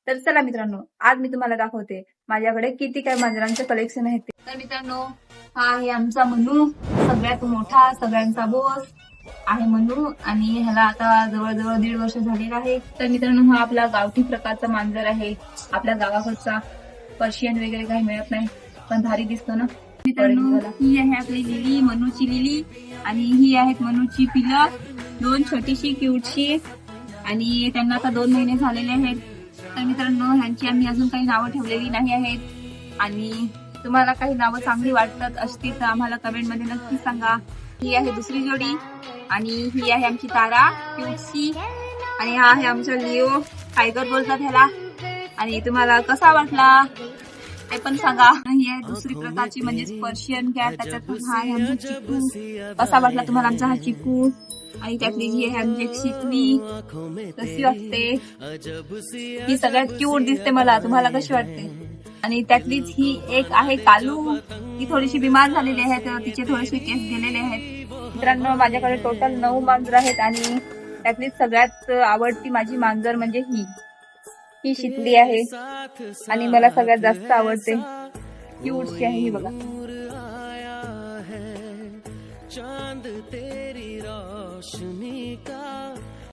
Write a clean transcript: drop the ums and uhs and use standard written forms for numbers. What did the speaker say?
तर चला मित्रांनो, आज मी तुम्हाला दाखवते माझ्याकडे किती काय मांजरांचं कलेक्शन आहे ते. तर मित्रांनो, हा आहे आमचा मनू, सगळ्यात मोठा, सगळ्यांचा बॉस आहे मनू, आणि ह्याला आता जवळजवळ 1.5 वर्ष झालेला आहे. तर मित्रांनो, हा आपला गावठी प्रकारचा मांजर आहे. आपल्या गावाकडचा पर्शियन वगैरे काही मिळत नाही, पण भारी दिसतो ना मित्रांनो. ही आहे आपली लिली, मनूची लिली, आणि ही आहेत मनूची पिलं, 2 छोटीशी क्यूटशी, आणि त्यांना आता 2 महिने झालेले आहेत. तर मित्रांनो, ह्यांची आम्ही अजून काही नावं ठेवलेली नाही आहेत, आणि तुम्हाला काही नावं चांगली वाटतात असतील तर आम्हाला कमेंटमध्ये नक्की सांगा. ही आहे दुसरी जोडी, आणि ही आहे आमची तारा क्यूटसी, आणि हा आहे आमचा लिओ, टायगर बोलतात ह्याला. आणि तुम्हाला कसा वाटला ते पण सांगा. ही आहे दुसरी प्रकारची म्हणजेच पर्शियन कॅट. त्याच्यात हा आहे आमचा चिकू. कसा वाटला तुम्हाला आमचा हा चिकू? आणि त्यातली जी आहे आमची एक शिकली, कशी वाटते? ही सगळ्यात क्यूट दिसते मला, तुम्हाला कशी वाटते? आणि त्यातलीच ही एक आहे कालू, ती थोडीशी बिमार झालेली आहे, तर तिचे थोडेसे केस गेलेले आहेत. मित्रांनो, माझ्याकडे टोटल 9 मांजर आहेत, आणि त्यातली सगळ्यात आवडती माझी मांजर म्हणजे ही शिकली आहे, आणि मला सगळ्यात जास्त आवडते. क्यूटशी आहे ही बघा. चांद तेरी रोशनी का